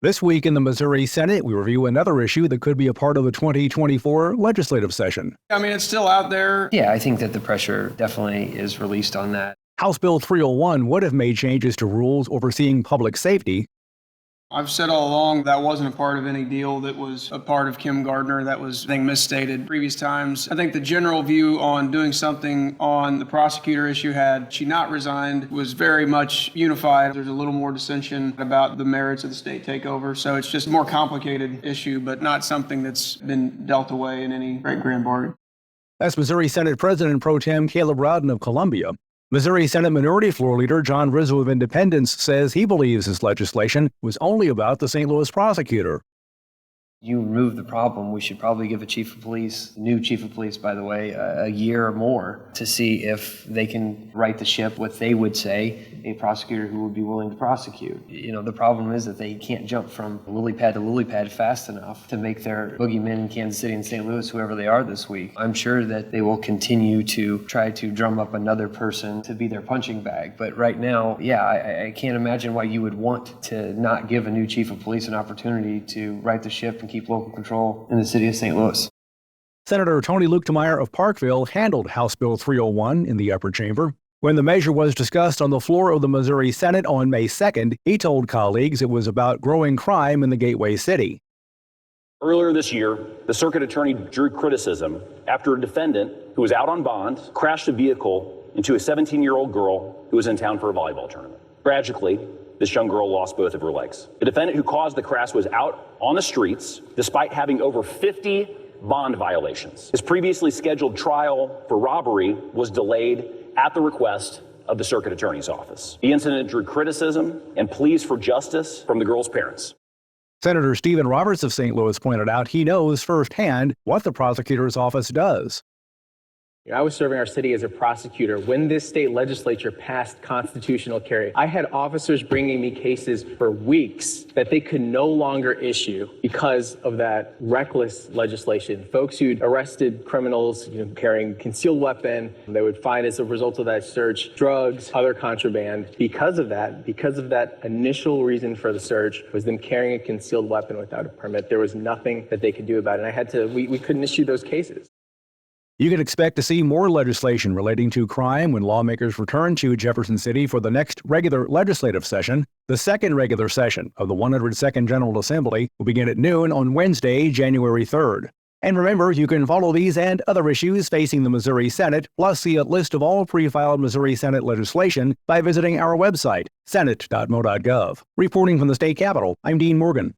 This week in the Missouri Senate, we review another issue that could be a part of the 2024 legislative session. I mean, it's still out there. Yeah, I think that the pressure definitely is released on that. House Bill 301 would have made changes to rules overseeing public safety. I've said all along that wasn't a part of any deal that was a part of Kim Gardner. That was, I think, misstated previous times. I think the general view on doing something on the prosecutor issue, had she not resigned, was very much unified. There's a little more dissension about the merits of the state takeover. So it's just a more complicated issue, but not something that's been dealt away in any great grand bargain. That's Missouri Senate President Pro Tem Caleb Rowden of Columbia. Missouri Senate Minority Floor Leader John Rizzo of Independence says he believes his legislation was only about the St. Louis prosecutor. You remove the problem, we should probably give a chief of police, new chief of police, by the way, a year or more to see if they can right the ship, what they would say, a prosecutor who would be willing to prosecute. You know, the problem is that they can't jump from lily pad to lily pad fast enough to make their boogeymen in Kansas City and St. Louis, whoever they are this week. I'm sure that they will continue to try to drum up another person to be their punching bag. But right now, yeah, I can't imagine why you would want to not give a new chief of police an opportunity to right the ship and keep local control in the city of St. Louis. Senator Tony Luetkemeyer of Parkville handled House Bill 301 in the upper chamber. When the measure was discussed on the floor of the Missouri Senate on May 2nd, he told colleagues it was about growing crime in the Gateway City. Earlier this year, the circuit attorney drew criticism after a defendant who was out on bond crashed a vehicle into a 17-year-old girl who was in town for a volleyball tournament. Tragically, this young girl lost both of her legs. The defendant who caused the crash was out on the streets despite having over 50 bond violations. His previously scheduled trial for robbery was delayed at the request of the circuit attorney's office. The incident drew criticism and pleas for justice from the girl's parents. Senator Stephen Roberts of St. Louis pointed out he knows firsthand what the prosecutor's office does. I was serving our city as a prosecutor when this state legislature passed constitutional carry. I had officers bringing me cases for weeks that they could no longer issue because of that reckless legislation. Folks who'd arrested criminals carrying concealed weapon, they would find as a result of that search drugs, other contraband. Because of that initial reason for the search was them carrying a concealed weapon without a permit. There was nothing that they could do about it. And we couldn't issue those cases. You can expect to see more legislation relating to crime when lawmakers return to Jefferson City for the next regular legislative session. The second regular session of the 102nd General Assembly will begin at noon on Wednesday, January 3rd. And remember, you can follow these and other issues facing the Missouri Senate, plus see a list of all pre-filed Missouri Senate legislation by visiting our website, senate.mo.gov. Reporting from the state capitol, I'm Dean Morgan.